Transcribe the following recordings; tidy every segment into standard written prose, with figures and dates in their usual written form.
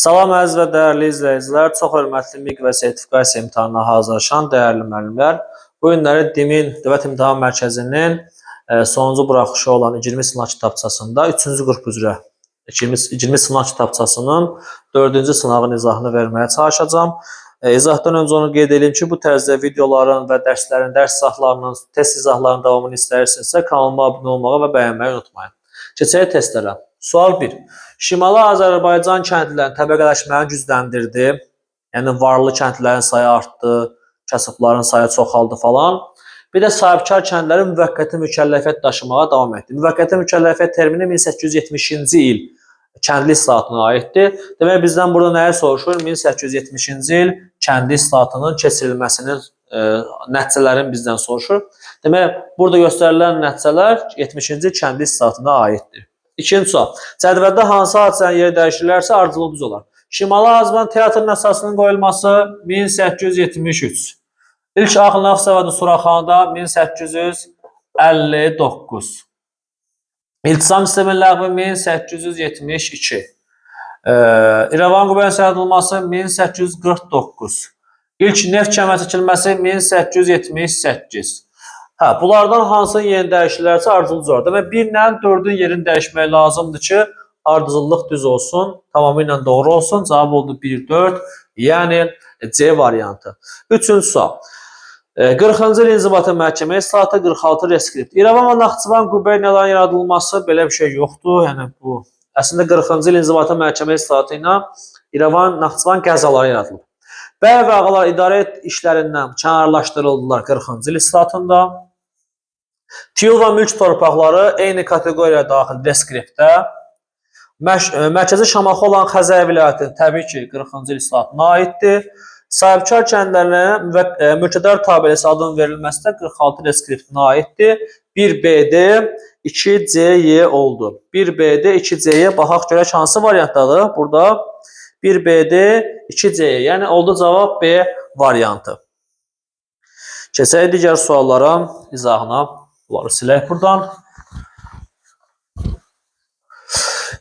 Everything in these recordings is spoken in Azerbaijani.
Salam əziz və dəyərli izləyicilər, çox hörmətli MİQ və sertifikasiya imtahanına hazırlaşan dəyərli müəllimlər. Bu günləri DİM-in Dövlət İmtahan Mərkəzinin sonuncu buraxışı olan 20 sınav kitabçasında 3-cü qrup üzrə 20 sınav kitabçasının 4-cü sınavın izahını verməyə çalışacağam. İzahdan öncə onu qeyd edeyim ki, bu tərzdə videoların və dərslərin, dərs izahlarının, test izahlarının davamını istəyirsinizsə kanalıma abunə olmağı və bəyənməyi unutmayın. Keçək testlərə. Sual 1. Şimali Azərbaycan kəndlilərin təbəqələşməni gücləndirdi. Yəni, varlı kəndlilərin sayı artdı, kasıbların sayı çoxaldı falan. Bir də sahibkar kəndlilərin müvəqqəti mükəlləfiyyət daşımağa davam etdi. Müvəqqəti mükəlləfiyyət termini 1870-ci il kəndli islahatına aiddir. Demək, bizdən burada nəyi soruşur? 1870-ci il kəndli islahatının keçirilməsinin nəticələrini bizdən soruşur. Demək, burada göstərilən nəticələr 70-ci il kəndli islahatına aiddir. İkinci sual. Cədvəldə hansı hadisənin yeri dəyişirlərsə ardıcılı düz olar. Şimali Azərbaycan teatrının əsasının qoyulması 1873. İlk Axınaq Səvədi Suraxanıda 1859. İltisam sistemin ləğvi 1872. İrəvan qüvvənin yaradılması 1849. İlk neft kəmər çəkilməsi 1878. Bunlardan hansının yerini dəyişirlərsə ardıcılı düz olar. Demək, 1 ilə 4-ün yerini dəyişmək lazımdır ki, ardıcıllıq düz olsun, tamamilə doğru olsun. Cavab oldu 1, 4, yəni C variantı. Üçüncü sual. 40-cı il İnzibati Məhkəmə İslahatı 46 reskript. İrəvan və Naxçıvan quberniyyaların yaradılması belə bir şey yoxdur. Yəni bu əslində 40-cı il İnzibati Məhkəmə İslahatı ilə İrəvan, Naxçıvan qəzaları yaradılıb. Bəy və ağalar idarə işlərindən kənarlaşdırıldılar 40-cı il islahatında. Tiyul və mülk torpaqları eyni kateqoriyaya daxil reskriptdə. Mərkəzi Şamaxı olan Xəzər vilayəti təbii ki 40-cı il islahatına aiddir. Sahibkar kəndlərinə mülkədar tabeliyəsi adının verilməsi də 46 reskriptinə aiddir. 1BD, 2CY oldu. 1BD, 2CY baxaq görək hansı variantdadır? Burada 1BD, 2CY, yəni oldu cavab B variantı. Keçək digər suallara, izahına. Bunları silək buradan.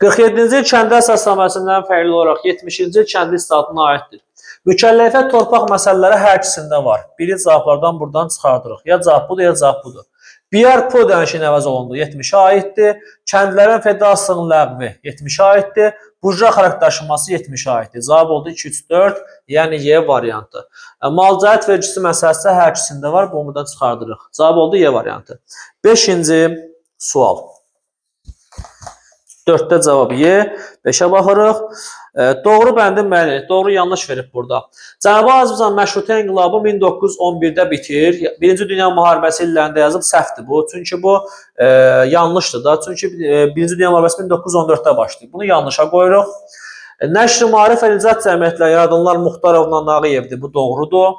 47-ci il kəndi əsasnaməsindən fərqli olaraq 70-ci il kəndi islahatına aiddir. Mükəlləfiyyət torpaq məsələləri hər ikisində var. Biri cavablardan buradan çıxardırıq. Ya cavab budur, ya cavab budur. BRPO dəyişən əvəz olundu, 70-ə aiddir. Kəndlərin federasiyasının ləğvi 70-ə aiddir. Burja xarakter daşınması 70-ə aiddir. Cavab oldu 2, 3, 4, yəni Y variantı. Malcəhət vergisi məsələsi hər ikisində var, bunu buradan çıxardırıq. Cavab oldu Y variantı. 5-ci sual. 4-də cavab Y, 5-ə baxırıq. Doğru bəndi müəyyən, doğru yanlış verib burada. Cənubi Azərbaycan məşrutə inqilabı 1911-də bitir. Birinci Dünya müharibəsi illərində yazıb, səhvdir bu. Çünki bu yanlışdır da. Çünki Birinci Dünya müharibəsi 1914-də başlayıb. Bunu yanlışa qoyuruq. Nəşr-i Maarif və İcad Cəmiyyətləri yaradılanlar Muxtarovla Nağıyevdir. Bu doğrudur.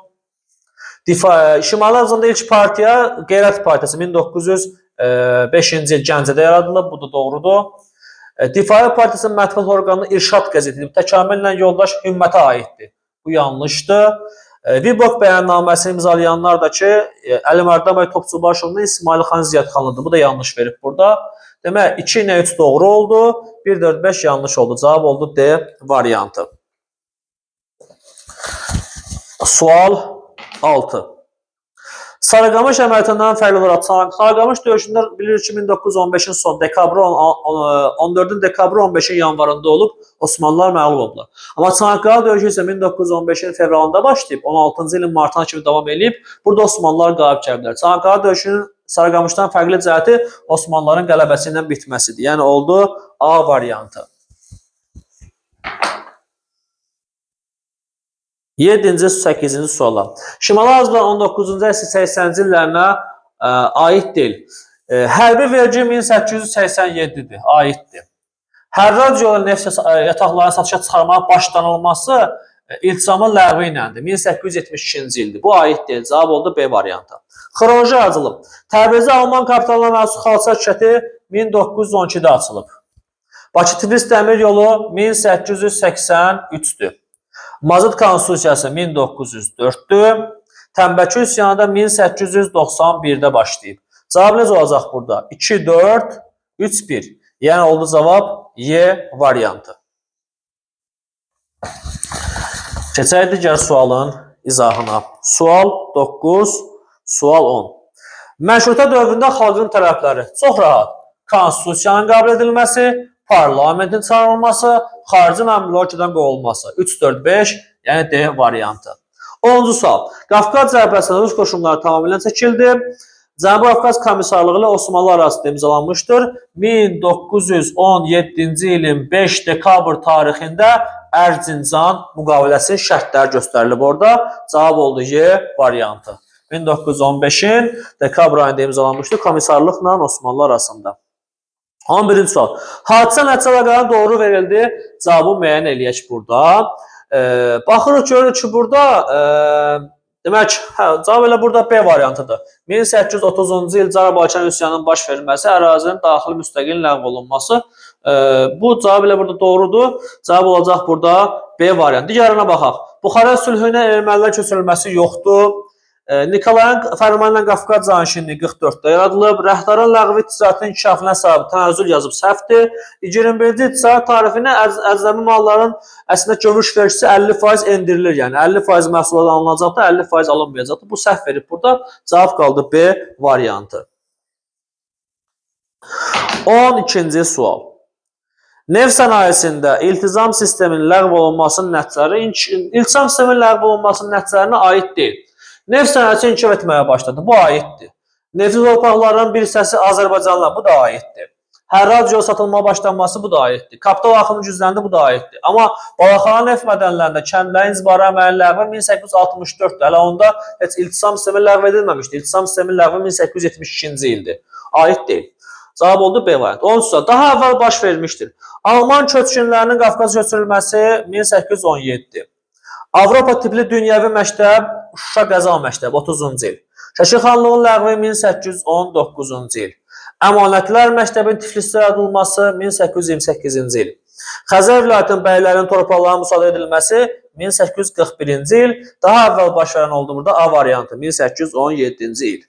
Şimali Azərbaycanda ilk partiya Qeyrət Partiyası 1905-ci il Gəncədə yaradılıb. Bu da doğrudur. Difai Partiyasının mətbuat orqanı İrşad qəzeti təkamüllə yoldaş Hümmətə aiddir. Bu yanlışdır. Vibok bəyannaməsini imzalayanlar da ki, Əli Mərdan bəy Topçubaşovun İsmail xan Ziyadxanlıdır. Bu da yanlış verib burada. Demək, 2 ilə 3 doğru oldu. 1, 4, 5 yanlış oldu. Cavab oldu D variantı. Sual 6. Sarıqamış əməliyyatından fərqli olaraq Sarıqamış döyüşündə bilirik ki 1915-in son 14-ün dekabrı 15-in yanvarında olub, Osmanlılar məğlub oldular. Amma Çanaqqala döyüşü isə 1915-in fevralında başlayıb, 16-cı ilin martına kimi davam edib, burada Osmanlılar qalib gəliblər. Çanaqqala döyüşünün Sarıqamışdan fərqli cəhəti Osmanlıların qələbəsi ilə bitməsidir. Yəni oldu A variantı. 7-ci, 8-ci suala. Şimali Azərbaycan 19-cu əsr 80-ci illərinə aid deyil. Hərbi vergi 1887-dir, aiddir. Hərrac yolu neft yataqlarını satışa çıxarmağa başlanılması iltisamın ləğvi iləndir. 1872-ci ildir. Bu aid deyil. Cavab oldu B variantı. Xronoloji açılıb. Təbrizdə Alman kapitalına məxsus xalça şirkəti 1912-də açılıb. Bakı-Tiflis dəmir yolu 1883-dür. Mazut Konstitusiyası 1904-dür. Tənbəki üsyanı da 1891-də başlayıb. Cavab necə olacaq burada? 2, 4, 3, 1. Yəni oldu cavab Y variantı. Keçək digər sualın izahına. Sual 9, sual 10. Məşrutə dövründə xalqın tələbləri çox rahat. Konstitusiyanın qəbul edilməsi, parlamentin çağırılması, xarici məmurlar ölkədən qovulması. 3, 4, 5, yəni D variantı. 10-cu sual. Qafqaz cəbhəsində Rus qoşunları tamamilə çəkildi. Cənubi Qafqaz Komissarlığı ilə Osmanlı arasında imzalanmışdır. 1917-ci ilin 5 dekabr tarixində Ərzincan müqaviləsi şərtləri göstərilib orada. Cavab oldu Y variantı. 1915-in dekabr ayında imzalanmışdır komissarlıqla Osmanlı arasında. 11-ci sual. Hadisə nəticələrinin doğru verildi. Cavabı müəyyən eləyək burada. Baxırıq, görürük ki, burada demək, cavab elə burada B variantıdır. 1830-cu il Cənubi üsyanının baş verilməsi, ərazinin daxili müstəqil ləğv olunması. Bu cavab elə burada doğrudur. Cavab olacaq burada B variantı. Digərinə baxaq. Buxara sülhünə ermənilər köçürülməsi yoxdur. Nikolayın fərmanı ilə Qafqaz canişinliyi 44-də yaradılıb. Rəhdarın ləğvi ticarətin inkişafına səbəbi tənəzzül yazıb səhvdir. 21-ci ticarət tarifinə əcnəbi malların əslində görüş vergisi 50% endirilir. Yəni 50% məhsullar alınacaqdır, 50% alınmayacaqdır. Bu səhv verib burada. Cavab qaldı B variantı. 12-ci sual. Neft sənayesində iltizam sisteminin ləğv olunmasının nəticələri iltizam sisteminin ləğv olunmasının nəticələrinə aid deyil. Neft sənayesi inkişaf etməyə başladı. Bu aiddir. Neftli torpaqların bir hissəsi Azərbaycanla, bu da aiddir. Hərrac yol satılmaya başlanması, bu da aiddir. Kapital axını gücləndi, bu da aiddir. Amma Balaxana neft mədənlərində kəndlərin inzibari əməlinin ləğvi 1864-dür. Hələ onda heç iltisam sistemi ləğv edilməmişdir. İltisam sistemi ləğvi 1872-ci ildir. Aid deyil. Cavab oldu B variantı. 13. Daha əvvəl baş vermişdir. Alman köçkünlərinin Qafqaz köçürülməsi 1817-dir. Avropa tipli dünyəvi məktəb Şuşa Qəza məktəbi 30-cu il. Şəki xanlığının ləğvi 1819-cu il. Əmanətlər məktəbin Tiflisdə yaradılması 1828-ci il. Xəzər vilayətinin bəylərinin torpaqlarına müsadə edilməsi 1841-ci il. Daha əvvəl baş verən oldu burada A variantı 1817-ci il.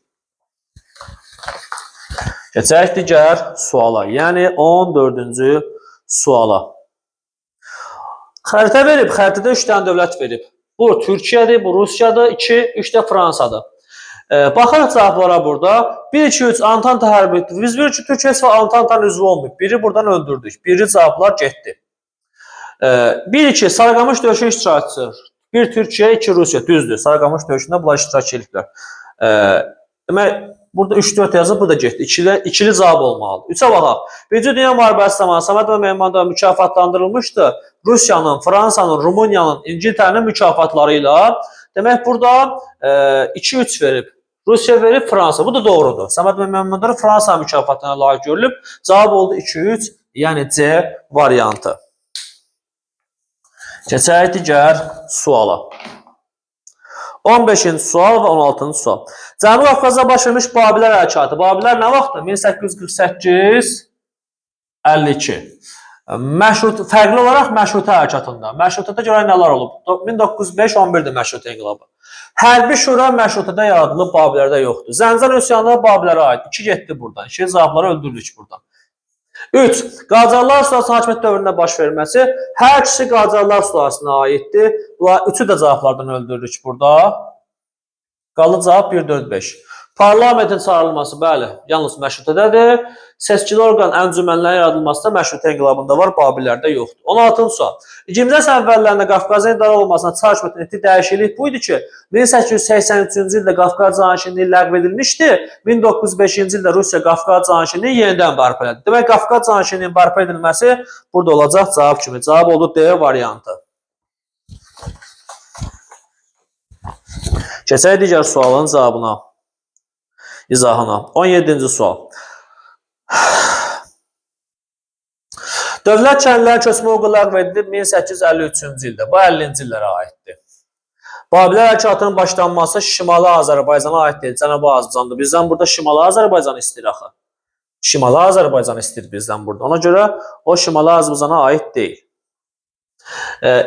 Keçək digər suala, yəni 14-cü suala. Xəritə verib, xəritədə 3 dənə dövlət verib. Bu Türkiyədir, bu Rusiyadır, 2, 3 də Fransadır. Baxırıq cavablara burada. 1, 2, 3 Antanta hərbidir. Biz bilirik ki, Türkiyə və Antantanın üzvü olmayıb. Biri buradan öldürdük. Biri cavablar getdi. 1, 2 Sarıqamış döyüşü iştirakçısı. 1 Türkiyə, 2 Rusiya. Düzdür. Sarıqamış döyüşündə bunlar iştirak ediblər. Demək, burada 3-4 yazıb, bu da getdi. İkili cavab olmalıdır. 3-ə baxaq. Birinci Dünya müharibəsi zamanı Səməd və Mehmandan mükafatlandırılmışdı. Rusiyanın, Fransanın, Rumıniyanın, İngiltərənin mükafatları ilə. Demək, burada 2-3 verib. Rusiya verib, Fransa. Bu da doğrudur. Səməd və Mehmandan Fransa mükafatına layiq görülüb. Cavab oldu 2-3, yəni C variantı. Keçək digər suala. 15-ci sual və 16-cı sual. Cənubi Qafqazda baş vermiş Babillər hərəkatı. Babillər nə vaxtdır? 1848-52. Fərqli olaraq məşrutə hərəkatında. Məşrutədə görə nələr olub? 1905-11-dir məşrutə inqilabı. Hərbi şura məşrutədə yaradılıb, Babillərdə yoxdur. Zəncər üsyanı Babillərə aid. 2 getdi buradan. 2 cavabları öldürdük buradan. 3. Qacarlar sülaləsinin hakimiyyət dövründə baş verməsi. Hər ikisi Qacarlar sülaləsina aiddir. Bunlar 3-ü də cavablardan öldürürük burada. Qaldı cavab 1, 4, 5. Parlamentin çağırılması, bəli, yalnız məşrutədədir. Seçkili orqan əncümənlərin yaradılması da məşrutə inqilabında var, Babillərdə yoxdur. 16-cı sual. 20-ci əsr əvvəllərində Qafqazın idarə olunmasına Çar hökumətinin etdiyi dəyişiklik bu idi ki, 1883-cü ildə Qafqaz canişinliyi ləğv edilmişdi, 1905-ci ildə Rusiya Qafqaz canişinliyi yenidən bərpa edildi. Demək, Qafqaz canişinliyinin bərpa edilməsi burada olacaq cavab kimi. Cavab oldu D variantı. Keçək digər sualın cavabına, izahına. 17-ci sual. Dövlət kəndlərin köçmə hüququ ləğv edilib 1853-cü ildə. Bu 50-ci illərə aiddir. Babillər hərəkatının başlanması Şimali Azərbaycana aid deyil, Cənubi Azərbaycandır. Bizdən burada Şimali Azərbaycan istəyir axı. Şimali Azərbaycan istəyir bizdən burada. Ona görə o Şimali Azərbaycana aid deyil.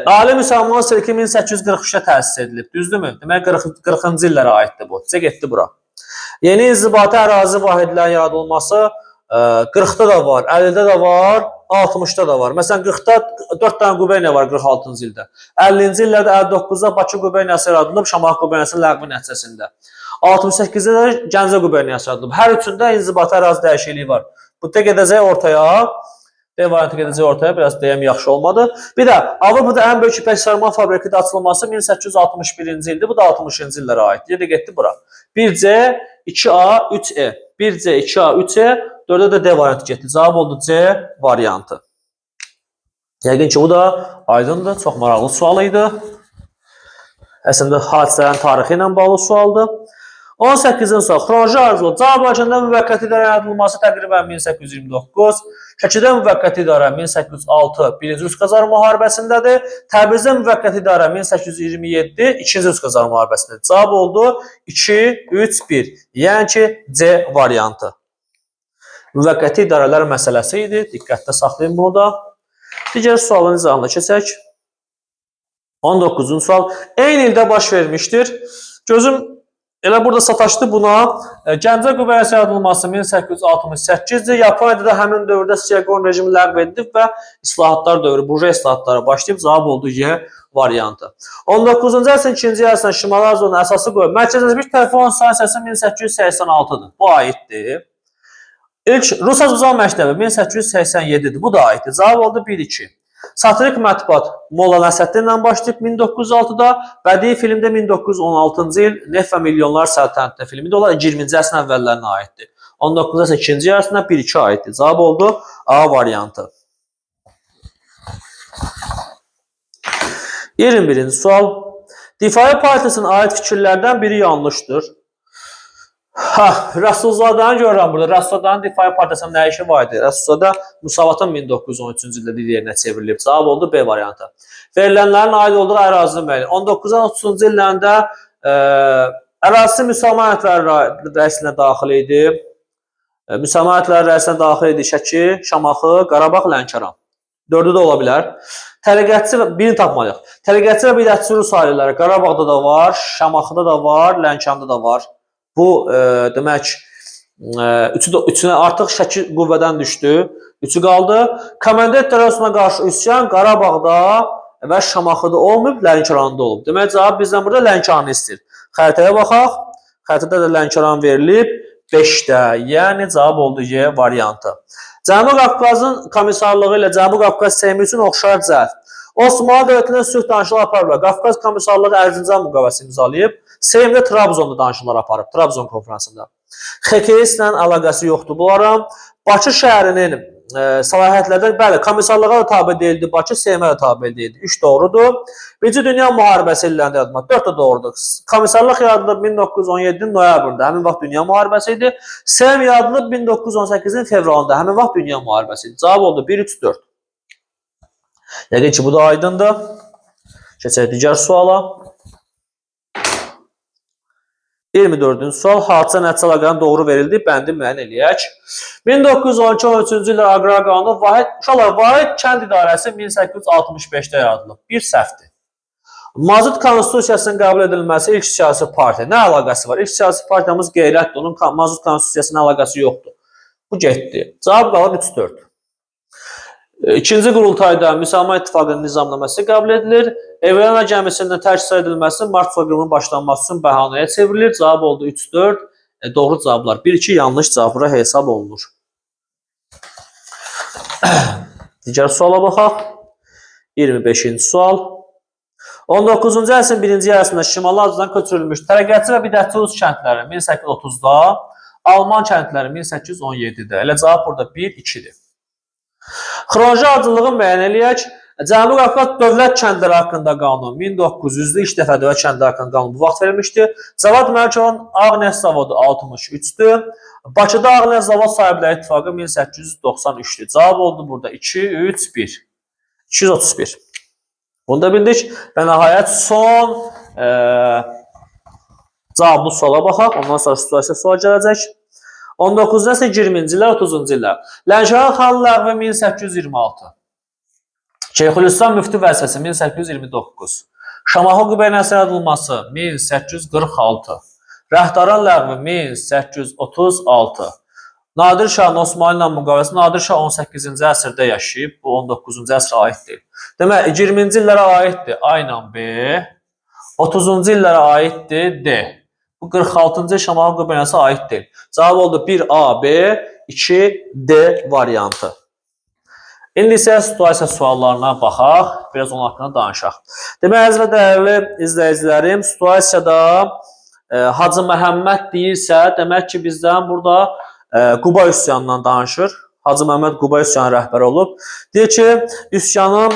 Ali Müsəlman Sirki 1843-də təsis edilib. Düzdürmü? Demək 40-cı illərə aiddir bu. Sizə getdi bura. Yeni inzibati ərazi vahidlərin yaradılması 40-da da var, 50-də də var, 60-da da var. Məsələn, 40-da 4 dənə quberniyya var 46-cı ildə. 50-ci illərdə 59-da Bakı quberniyası yaradılıb Şamaxı quberniyasının ləğvi nəticəsində. 68-də də Gəncə quberniyası yaradılıb. Hər üçündə inzibati ərazi dəyişikliyi var. Bu da gedəcək ortaya. D variantı gedəcək ortaya, biraz deyəm yaxşı olmadı. Bir də Avropada ən böyük ipək sarma fabriki də açılması 1861-ci ildir. Bu da 60-cı illərə aid. Yerdə getdi bura. 1C, 2A, 3E. 1C, 2A, 3E. 4-də də D variantı getdi. Cavab oldu C variantı. Yəqin ki, bu da aydındır. Çox maraqlı sual idi. Əslində, hadisələrin tarixi ilə bağlı sualdır. 18-ci sual. Xronoloji arzulu. Azərbaycanda müvəqqəti idarə yaradılması təqribən 1829. Şəkidə müvəqqəti idarə 1806 1-ci Rus-Qazar müharibəsindədir. Təbrizdə müvəqqəti idarə 1827 2-ci Rus-Qazar müharibəsindədir. Cavab oldu 2, 3, 1. Yəni ki, C variantı. Müvəqqəti idarələr məsələsi idi. Diqqətdə saxlayın bunu da. Digər sualın izahına keçək. 19-cu sual. Eyni ildə baş vermişdir. Gözüm elə burada sataşdı buna. Gəncə quberniyası yaradılması 1868-dir. Yaponiyada da həmin dövrdə Siyaqon rejimi ləğv edilib və islahatlar dövrü, burjuva islahatlara başlayıb. Cavab oldu Y variantı. 19-cu əsrin ikinci yarısında Şimali Azonun əsası qoyub. Mərkəzləşmiş telefon stansiyası 1886-dır. Bu aiddir. İlk Rus Azərbaycan məktəbi 1887-dir. Bu da aiddir. Cavab oldu 1-2. Satirik mətbuat Molla Nəsrəddin ilə başlayıb 1906-da, bədii filmdə 1916-cı il Neft və Milyonlar Səltənətdə filmi də olar 20-ci əsrin əvvəllərinə aiddir. 19-cu əsrin ikinci yarısına 1-2 aiddir. Cavab oldu A variantı. 21-ci sual. Difai Partiyasının aid fikirlərdən biri yanlışdır. Rəsulzadanı görürəm burada. Rəsulzadanın Difai Partiyasının nə işi var idi? Rəsulzada Musavatın 1913-cü ildə liderinə çevrilib. Cavab oldu B variantı. Verilənlərin aid olduğu ərazinin müəyyən. 19-30-cu illərində ərazisi müsəlman əhətləri rəisinə daxil idi. Müsəlman əhətləri rəisinə daxil idi Şəki, Şamaxı, Qarabağ, Lənkəran. 4-ü də ola bilər. Təriqətçi və birini tapmalıyıq. Təriqətçi və bidətçi Rus ailələri Qarabağda da var, Şamaxıda da var, Lənkəranda da var. Bu demək üçünə artıq Şəki qüvvədən düşdü. 3-ü qaldı. Komendant terroristinə qarşı üsyan Qarabağda və Şamaxıda olmayıb, Lənkəranda olub. Demək cavab bizdən burada Lənkəranı istəyir. Xəritəyə baxaq. Xəritədə də Lənkəran verilib 5-də. Yəni cavab oldu Y variantı. Cənubi Qafqazın komissarlığı ilə Cənubi Qafqaz Seymi üçün oxşar cəhd. Osmanlı dövlətinə sülh danışıqları aparıblar. Qafqaz komissarlığı Ərzincan müqaviləsini imzalayıb. Seymdə Trabzonda danışıqlar aparıb, Trabzon konferansında. XKS ilə əlaqəsi yoxdur bunların. Bakı şəhərinin səlahiyyətlərdə, bəli, komissarlığa da tabe deyildi, Bakı Seymə də tabe deyildi. 3 doğrudur. Birinci Dünya müharibəsi illərində yaratmaq 4 də doğrudur. Komissarlıq yaradılıb 1917-nin noyabrında, həmin vaxt Dünya müharibəsi idi. Seym yaradılıb 1918-in fevralında, həmin vaxt Dünya müharibəsi idi. Cavab oldu 1-3-4. Yəqin ki, bu da aydındır. Keçək digər suala. 24-cü sual. Hadisə nəticə əlaqənin doğru verildi. Bəndi müəyyən eləyək. 1912-13-cü ildə Aqrar Qanunu Vahid Kənd İdarəsi 1865-də yaradılıb. Bir səhvdir. Mazut Konstitusiyasının qəbul edilməsi ilk siyasi partiya. Nə əlaqəsi var? İlk siyasi partiyamız Qeyrətdir. Onun Mazut Konstitusiyasının əlaqəsi yoxdur. Bu getdi. Cavab qalır 3-4. İkinci qurultayda Müsəlman İttifaqının nizamnaməsi qəbul edilir. Evrəna gəmisinin tərk edilməsi Mart soyqırımının başlanması üçün bəhanəyə çevrilir. Cavab oldu 3-4. Doğru cavablar 1-2 yanlış cavablara hesab olunur. Digər suala baxaq. 25-ci sual. 19-cu əsrin 1-ci yarısında Şimali Azərbaycan köçürülmüş təriqətçi və bidətçi Rus kəndləri 1830-da, Alman kəndləri 1817-də. Elə cavab burada 1-2-dir. Xronoloji ardıcılığı müəyyən eləyək. Cənubi Qafqaz dövlət kəndləri haqqında qanun 1900-də ilk dəfə dövlət kəndləri haqqında qanun bu vaxt verilmişdi. Cavad Məlikovanın Ağ Neft Zavodu 63-dür. Bakıda Ağ Neft Zavod sahibləri ittifaqı 1893-dür. Cavab oldu burada 2-3-1. 231. Bunu da bildik. Və nəhayət son cavablı suala baxaq. Ondan sonra situasiya sual gələcək. 19-cu əsr 20-ci illər, 30-cu illər. Lənkəran xanlığı ləğvi 1826. Şeyxülislam müftü vəzifəsi 1829. Şamaxı quberniyası yaradılması 1846. Rəhtaran ləğvi 1836. Nadir Şahın Osmanlı ilə müqaviləsi, Nadir Şah 18-ci əsrdə yaşayıb, bu 19-cu əsrə aid deyil. Demək, 20-ci illərə aiddir A ilə B, 30-cu illərə aiddir D. Bu 46-cı Şamaxı qüvvəsi aid deyil. Cavab oldu 1A, B, 2D variantı. İndi isə situasiya suallarına baxaq, biraz onun haqqında danışaq. Demək, əziz və dəyərli izləyicilərim, situasiyada Hacı Məhəmməd deyirsə, demək ki, bizdən burada Quba üsyanından danışır. Hacı Məhəmməd Quba üsyanı rəhbəri olub. Deyir ki, üsyanın,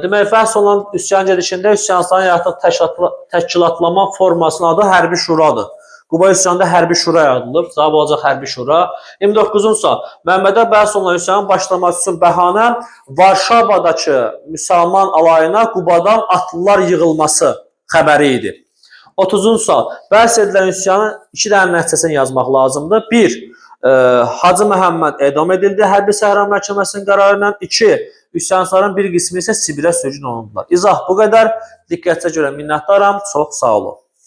demək, bəhs olan üsyan gedişində üsyançıların yaratdığı təşkilatlama formasının adı Hərbi Şuradır. Quba üsyanında Hərbi Şura yaradılıb. Cavab olacaq Hərbi Şura. 29-cu sual. Məhəmmədə bəhs olunan üsyanın başlaması üçün bəhanə Varşavadakı müsəlman alayına Qubadan atlılar yığılması xəbəri idi. 30-cu sual. Bəhs edilən üsyanın 2 dənə nəticəsini yazmaq lazımdır. 1. Hacı Məhəmməd edam edildi Hərbi Səhra Məhkəməsinin qərarı ilə. 2. Üsyançıların bir qismi isə Sibirə sürgün olundular. İzah bu qədər. Diqqətinizə görə minnətdaram. Çox sağ olun.